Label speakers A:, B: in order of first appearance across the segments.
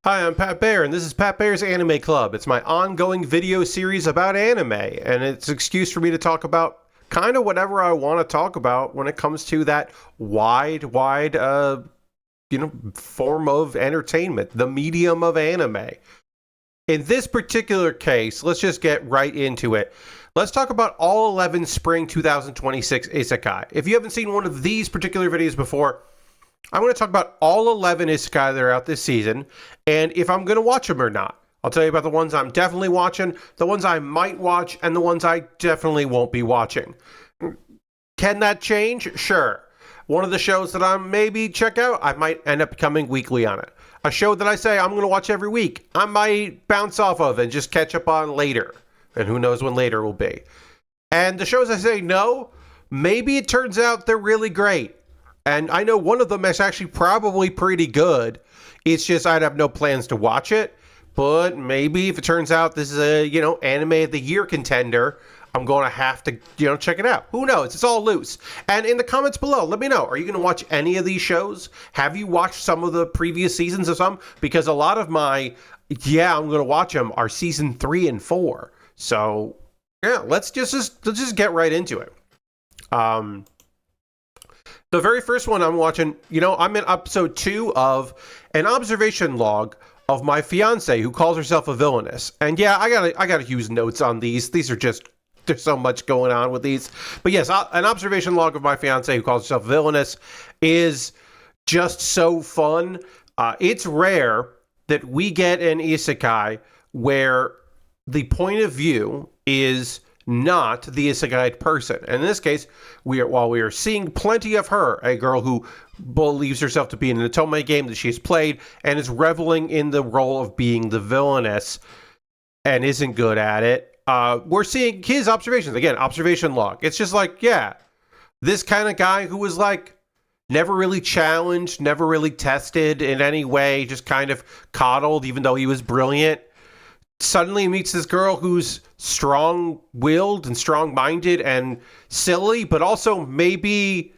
A: Hi, I'm Pat Baer, and this is Pat Baer's Anime Club. It's my ongoing video series about anime, and it's an excuse for me to talk about kind of whatever I want to talk about when it comes to that wide form of entertainment, the medium of anime. In this particular case, let's just get right into it. Let's talk about all 11 Spring 2026 Isekai. If you haven't seen one of these particular videos before, I'm going to talk about all 11 Isekai that are out this season, and if I'm going to watch them or not. I'll tell you about the ones I'm definitely watching, the ones I might watch, and the ones I definitely won't be watching. Can that change? Sure. One of the shows that I maybe check out, I might end up becoming weekly on it. A show that I say I'm going to watch every week, I might bounce off of and just catch up on later. And who knows when later will be. And the shows I say no, maybe it turns out they're really great. And I know one of them is actually probably pretty good. It's just I'd have no plans to watch it. But maybe if it turns out this is a, anime of the year contender, I'm going to have to, check it out. Who knows? It's all loose. And in the comments below, let me know. Are you going to watch any of these shows? Have you watched some of the previous seasons of some? Because a lot of my, I'm going to watch them are season 3 and 4. So, yeah, let's just get right into it. The very first one I'm watching, I'm in episode 2 of an observation log of my fiance who calls herself a villainess. And yeah, I gotta use notes on these. These are just, there's so much going on with these. But yes, an observation log of my fiance who calls herself a villainess is just so fun. It's rare that we get an isekai where the point of view is not the isekai person. And in this case, while we are seeing plenty of her, a girl who believes herself to be in an otome game that she's played and is reveling in the role of being the villainess and isn't good at it, we're seeing his observations. Again, observation log. It's just like, yeah, this kind of guy who was like never really challenged, never really tested in any way, just kind of coddled even though he was brilliant. Suddenly meets this girl who's strong-willed and strong-minded and silly, but also maybe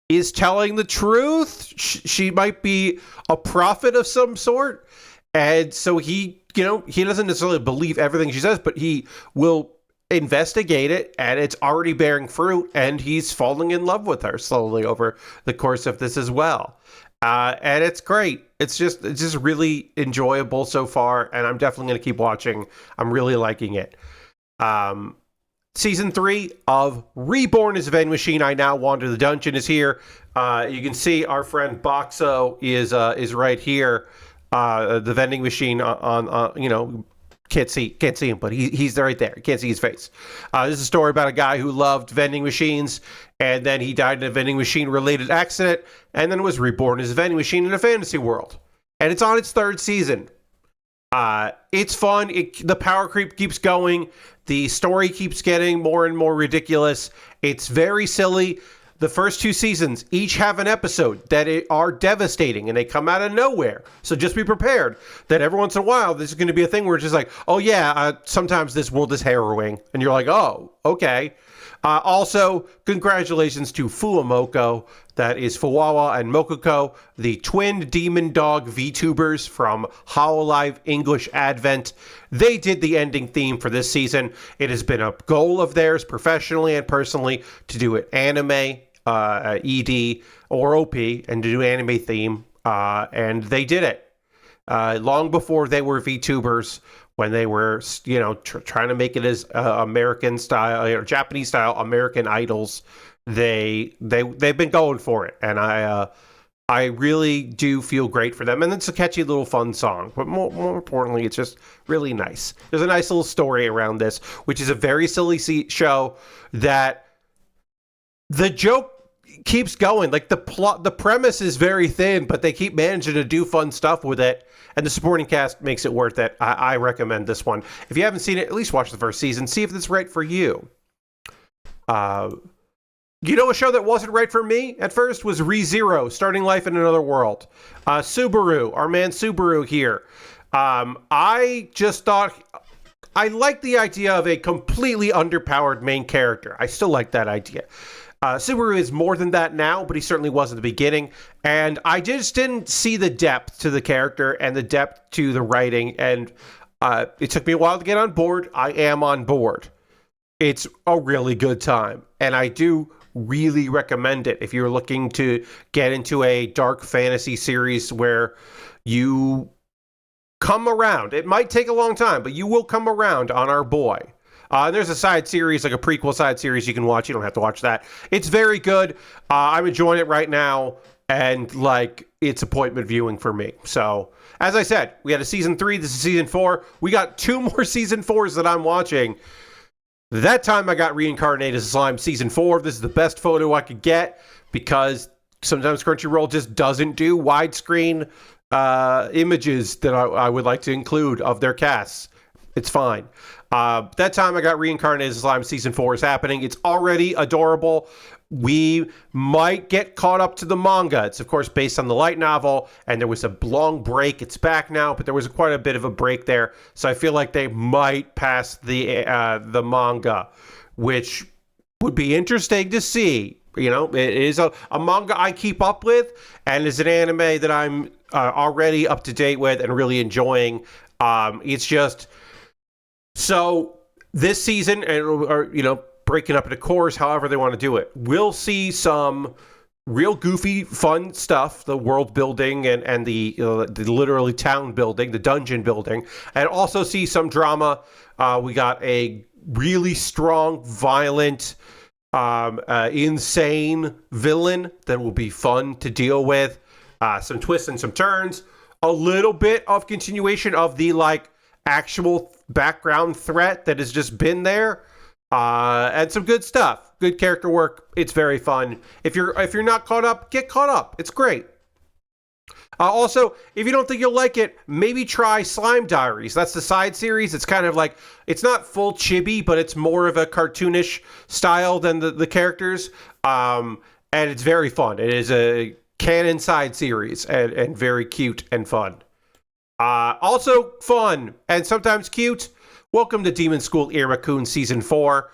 A: is telling the truth. She might be a prophet of some sort. And so he doesn't necessarily believe everything she says, but he will investigate it, and it's already bearing fruit, and he's falling in love with her slowly over the course of this as well. And it's great. It's just really enjoyable so far, and I'm definitely going to keep watching. I'm really liking it. Season 3 of Reborn as a Vending Machine, I Now Wander the Dungeon is here. You can see our friend Boxo is right here. The vending machine on can't see him, but he's right there. You can't see his face. This is a story about a guy who loved vending machines, and then he died in a vending machine-related accident, and then was reborn as a vending machine in a fantasy world. And it's on its 3rd season. It's fun. The power creep keeps going. The story keeps getting more and more ridiculous. It's very silly. The first 2 seasons each have an episode that are devastating, and they come out of nowhere. So just be prepared that every once in a while, this is going to be a thing where it's just like, oh yeah, sometimes this world is harrowing. And you're like, oh, okay. Also, congratulations to Fuamoko. That is Fuwawa and Mokoko, the twin demon dog VTubers from Hololive English Advent. They did the ending theme for this season. It has been a goal of theirs, professionally and personally, to do it anime, ED, or OP, and to do anime theme. And they did it. Long before they were VTubers, when they were, trying to make it as American style or Japanese style American Idols, they've been going for it, and I really do feel great for them. And it's a catchy little fun song, but more importantly, it's just really nice. There's a nice little story around this, which is a very silly show that the joke keeps going. Like the premise is very thin, but they keep managing to do fun stuff with it, and the supporting cast makes it worth it. I recommend this one. If you haven't seen it, at least watch the first season. See if it's right for you. A show that wasn't right for me at first was ReZero, Starting Life in Another World. Subaru, our man Subaru here. I just thought I liked the idea of a completely underpowered main character. I still like that idea. Subaru is more than that now, but he certainly was at the beginning. And I just didn't see the depth to the character and the depth to the writing. And it took me a while to get on board. I am on board. It's a really good time. And I do really recommend it if you're looking to get into a dark fantasy series where you come around. It might take a long time, but you will come around on our boy. And there's a side series, like a prequel side series you can watch. You don't have to watch that. It's very good. I'm enjoying it right now, and like it's appointment viewing for me. So, as I said, we had a season 3. This is season 4. We got 2 more season 4s that I'm watching. That time I got reincarnated as a slime season 4. This is the best photo I could get because sometimes Crunchyroll just doesn't do widescreen images that I would like to include of their casts. It's fine. That time I got reincarnated as slime season 4 is happening. It's already adorable. We might get caught up to the manga. It's of course based on the light novel, and there was a long break. It's back now, but there was quite a bit of a break there. So I feel like they might pass the manga, which would be interesting to see. You know, it is a manga I keep up with, and is an anime that I'm already up to date with and really enjoying. It's just so this season, or you know, breaking up into cores, however they want to do it. We'll see some real goofy, fun stuff, the world building and the literally town building, the dungeon building, and also see some drama. We got a really strong, violent, insane villain that will be fun to deal with. Some twists and some turns. A little bit of continuation of the like actual background threat that has just been there. And some good stuff. Good character work. It's very fun. If you're not caught up, get caught up. It's great. Also, if you don't think you'll like it, maybe try Slime Diaries. That's the side series. It's kind of like, it's not full chibi, but it's more of a cartoonish style than the characters. And it's very fun. It is a canon side series and very cute and fun. Also fun and sometimes cute. Welcome to Demon School Iruma-kun Season 4.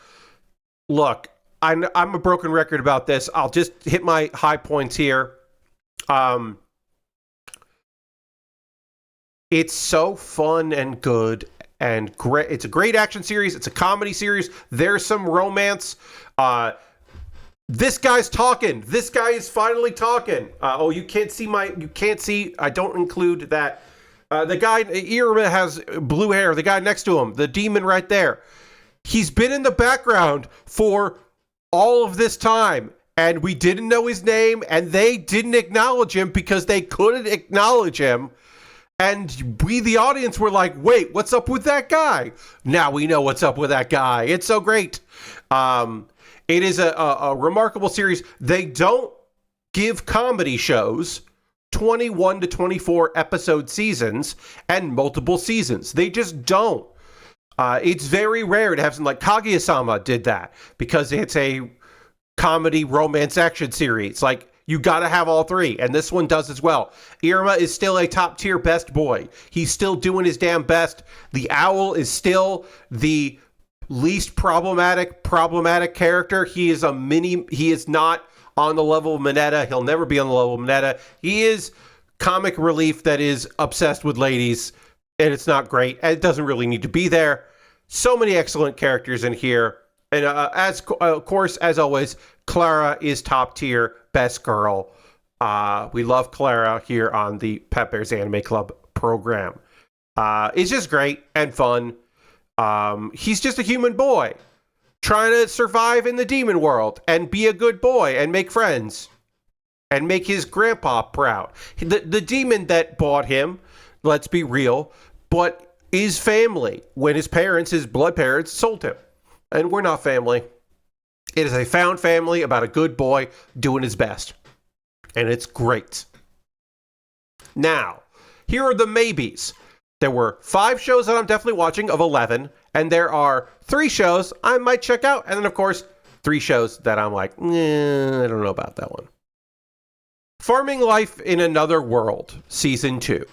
A: Look, I'm a broken record about this. I'll just hit my high points here. It's so fun and good and great. It's a great action series. It's a comedy series. There's some romance. This guy's talking. This guy is finally talking. You can't see. I don't include that. The guy, Iruma, has blue hair. The guy next to him, the demon right there. He's been in the background for all of this time, and we didn't know his name, and they didn't acknowledge him because they couldn't acknowledge him. And we, the audience, were like, wait, what's up with that guy? Now we know what's up with that guy. It's so great. It is a remarkable series. They don't give comedy shows 21 to 24 episode seasons and multiple seasons. They just don't. It's very rare to have something like Kaguya-sama did that because it's a comedy romance action series. Like, you gotta have all three, and this one does as well. Iruma is still a top tier best boy. He's still doing his damn best. The owl is still the least problematic character. He is not on the level of Mineta. He'll never be on the level of Mineta. He is comic relief that is obsessed with ladies, and it's not great. And it doesn't really need to be there. So many excellent characters in here. And of course, as always, Clara is top tier, best girl. We love Clara here on the Pet Bears Anime Club program. It's just great and fun. He's just a human boy trying to survive in the demon world and be a good boy and make friends and make his grandpa proud. The demon that bought him, let's be real, but is family when his blood parents, sold him. And we're not family. It is a found family about a good boy doing his best. And it's great. Now, here are the maybes. There were 5 shows that I'm definitely watching of 11, and there are 3 shows I might check out, and then, of course, 3 shows that I'm like, I don't know about that one. Farming Life in Another World, Season 2.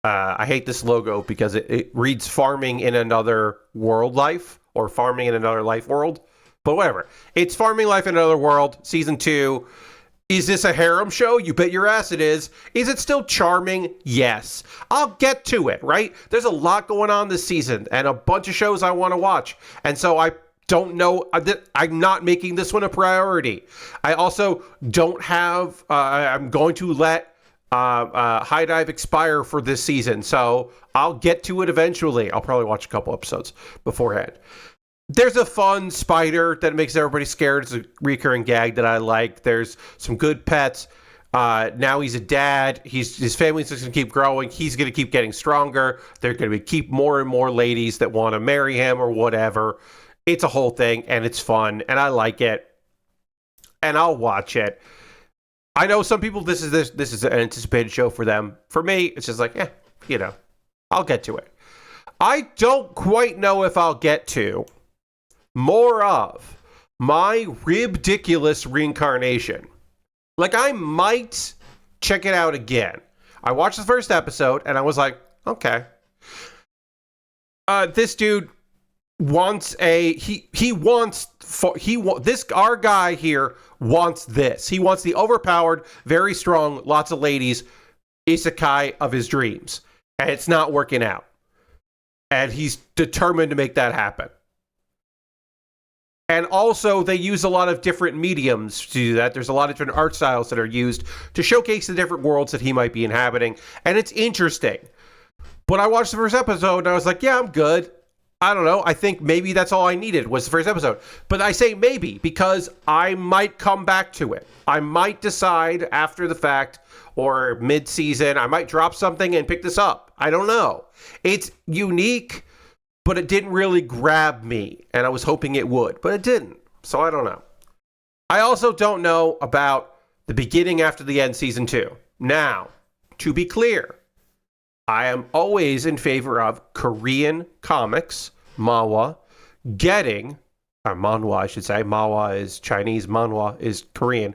A: I hate this logo because it reads Farming in Another World Life, or Farming in Another Life World. But whatever. It's Farming Life in Another World, season 2. Is this a harem show? You bet your ass it is. Is it still charming? Yes. I'll get to it, right? There's a lot going on this season and a bunch of shows I want to watch. And so I don't know. I'm not making this one a priority. I also don't have, I'm going to let High Dive expire for this season. So I'll get to it eventually. I'll probably watch a couple episodes beforehand. There's a fun spider that makes everybody scared. It's a recurring gag that I like. There's some good pets. Now he's a dad. His family's just going to keep growing. He's going to keep getting stronger. There are going to keep more and more ladies that want to marry him or whatever. It's a whole thing, and it's fun, and I like it. And I'll watch it. I know some people, this is an anticipated show for them. For me, it's just like, I'll get to it. I don't quite know if I'll get to more of my ridiculous reincarnation. Like, I might check it out again. I watched the first episode and I was like, okay. This dude wants our guy here wants this. He wants the overpowered, very strong, lots of ladies isekai of his dreams. And it's not working out. And he's determined to make that happen. And also, they use a lot of different mediums to do that. There's a lot of different art styles that are used to showcase the different worlds that he might be inhabiting. And it's interesting. But I watched the first episode, and I was like, yeah, I'm good. I don't know. I think maybe that's all I needed was the first episode. But I say maybe because I might come back to it. I might decide after the fact or mid-season, I might drop something and pick this up. I don't know. It's unique, but it didn't really grab me, and I was hoping it would, but it didn't, so I don't know. I also don't know about the beginning after the end season 2. Now, to be clear, I am always in favor of Korean comics, manhwa, getting, or manhwa I should say, manhwa is Chinese, manhwa is Korean,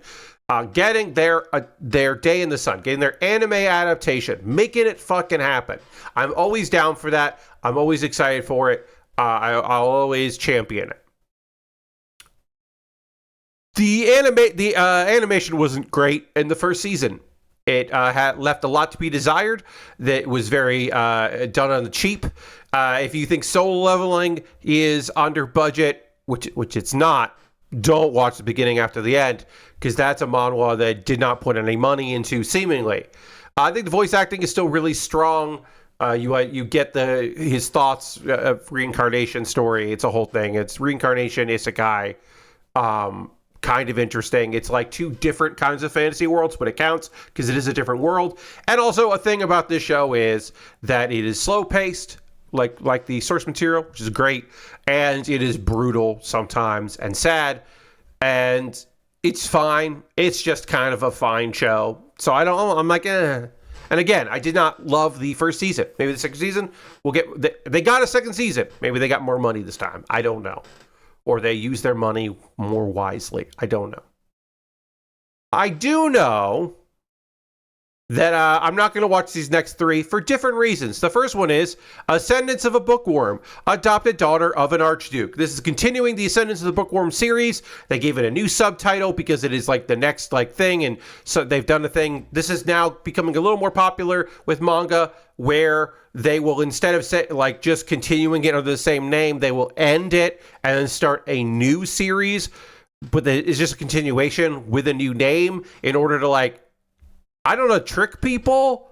A: getting their day in the sun, getting their anime adaptation, making it fucking happen. I'm always down for that. I'm always excited for it. I'll always champion it. The animation wasn't great in the first season. It had left a lot to be desired. That was very done on the cheap. If you think Solo Leveling is under budget, which it's not, don't watch the beginning after the end, because that's a manhwa that did not put any money into, seemingly. I think the voice acting is still really strong. You get his thoughts of reincarnation story. It's a whole thing. It's reincarnation, isekai. Kind of interesting. It's like two different kinds of fantasy worlds, but it counts because it is a different world. And also a thing about this show is that it is slow paced, like the source material, which is great. And it is brutal sometimes and sad. And it's fine. It's just kind of a fine show. So I'm like, eh. And again, I did not love the first season. Maybe the second season they got a second season. Maybe they got more money this time. I don't know. Or they use their money more wisely. I don't know. I do know that I'm not going to watch these next 3 for different reasons. The first one is Ascendance of a Bookworm, adopted daughter of an Archduke. This is continuing the Ascendance of the Bookworm series. They gave it a new subtitle because it is like the next thing, and so they've done a thing. This is now becoming a little more popular with manga, where they will, instead of just continuing it under the same name, they will end it and then start a new series, but it's just a continuation with a new name in order to I don't know, trick people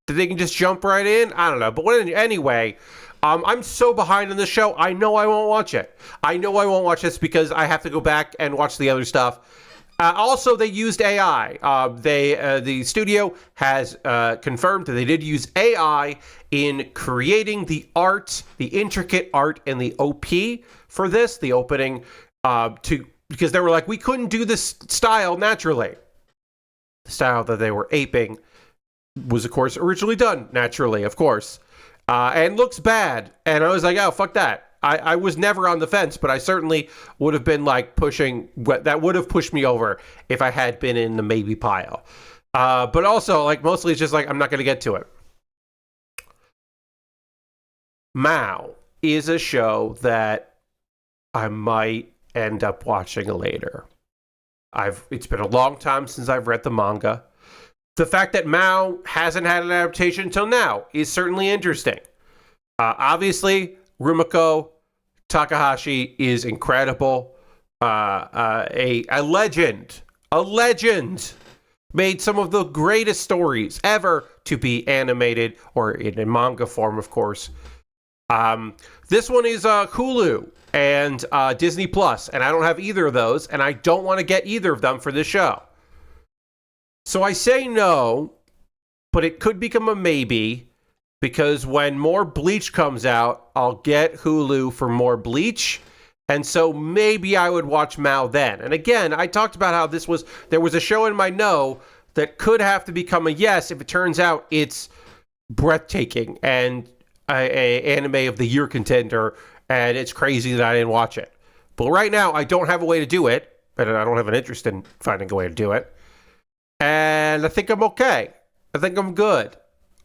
A: that they can just jump right in. I don't know. But anyway, I'm so behind on this show. I know I won't watch it. I know I won't watch this because I have to go back and watch the other stuff. Also, they used AI. The studio has confirmed that they did use AI in creating the art, the intricate art, and the OP for this, the opening, because they were like, we couldn't do this style naturally. The style that they were aping was, of course, originally done naturally, of course, and looks bad. And I was like, oh, fuck that. I was never on the fence, but I certainly would have been pushing. That would have pushed me over if I had been in the maybe pile. But also, mostly it's just I'm not going to get to it. Mao is a show that I might end up watching later. It's been a long time since I've read the manga. The fact that Mao hasn't had an adaptation until now is certainly interesting. Obviously, Rumiko Takahashi is incredible. A legend, made some of the greatest stories ever to be animated, or in a manga form, of course. This one is Hulu and Disney Plus, and I don't have either of those, and I don't want to get either of them for this show. So I say no, but it could become a maybe, because when more Bleach comes out, I'll get Hulu for more Bleach, and so maybe I would watch Mao then. And again, I talked about how there was a show in my no that could have to become a yes if it turns out it's breathtaking and a anime of the year contender, and it's crazy that I didn't watch it. But right now, I don't have a way to do it, and I don't have an interest in finding a way to do it. And I think I'm okay. I think I'm good.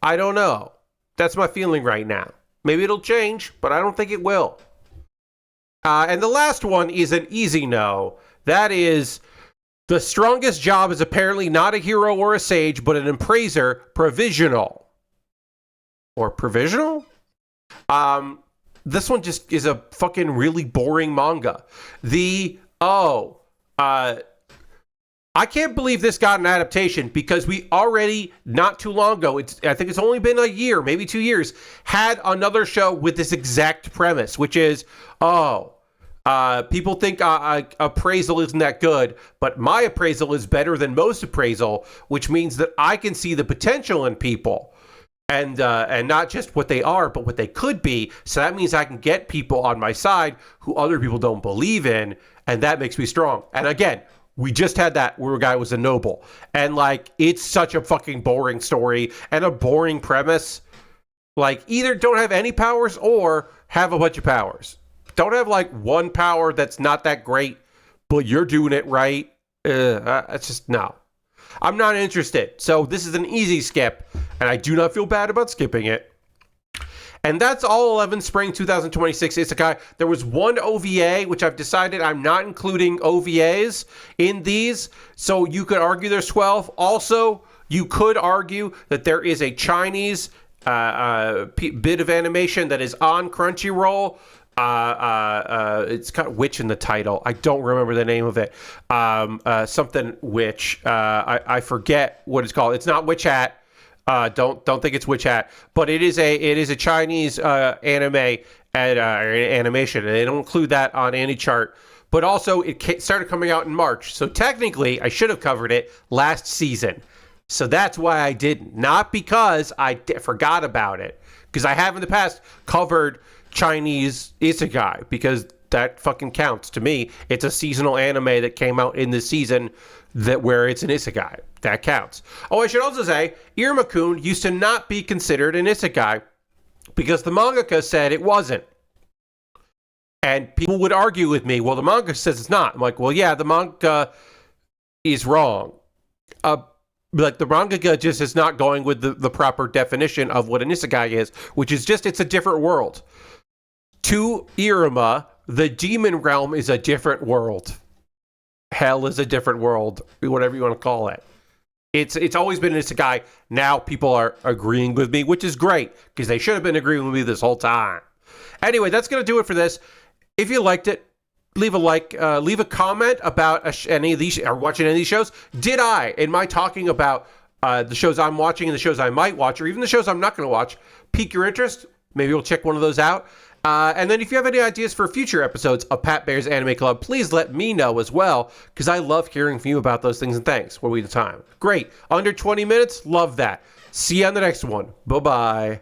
A: I don't know. That's my feeling right now. Maybe it'll change, but I don't think it will. And the last one is an easy no. That is, the strongest job is apparently not a hero or a sage, but an appraiser, provisional. Or provisional? This one just is a fucking really boring manga. I can't believe this got an adaptation, because we already, not too long ago, I think it's only been a year, maybe 2 years, had another show with this exact premise, which is, people think appraisal isn't that good, but my appraisal is better than most appraisal, which means that I can see the potential in people. And not just what they are, but what they could be. So that means I can get people on my side who other people don't believe in, and that makes me strong. And again, we just had that where a guy was a noble. And, like, it's such a fucking boring story and a boring premise. Like, either don't have any powers or have a bunch of powers. Don't have, like, one power that's not that great, but you're doing it right. It's just, no. I'm not interested. So this is an easy skip, and I do not feel bad about skipping it. And that's all 11 Spring 2026 Isekai. There was one OVA, which I've decided I'm not including OVAs in these. So you could argue there's 12. Also, you could argue that there is a Chinese bit of animation that is on Crunchyroll. It's got witch in the title. I don't remember the name of it. Something witch. I forget what it's called. It's not Witch Hat. Don't think it's Witch Hat, but it is a Chinese anime and animation, and they don't include that on any chart. But also, it started coming out in March, so technically, I should have covered it last season. So that's why I didn't, not because I forgot about it, because I have in the past covered Chinese Isekai, because that fucking counts to me. It's a seasonal anime that came out in the season where it's an Isekai. That counts. Oh, I should also say, Iruma-kun used to not be considered an Isekai because the mangaka said it wasn't. And people would argue with me, well, the manga says it's not. I'm like, well, yeah, the manga is wrong. Like, the mangaka just is not going with the proper definition of what an Isekai is, which is just, it's a different world. To Iruma, the demon realm is a different world. Hell is a different world, whatever you want to call it. It's always been an Isekai. Now people are agreeing with me, which is great, because they should have been agreeing with me this whole time. Anyway, that's going to do it for this. If you liked it, leave a like, leave a comment about any of these, or watching any of these shows. Did I, in my talking about the shows I'm watching and the shows I might watch, or even the shows I'm not going to watch, pique your interest? Maybe we'll check one of those out. And then if you have any ideas for future episodes of Pat Baer's Anime Club, please let me know as well, because I love hearing from you about those things, and thanks. What we the time? Great. Under 20 minutes? Love that. See you on the next one. Bye-bye.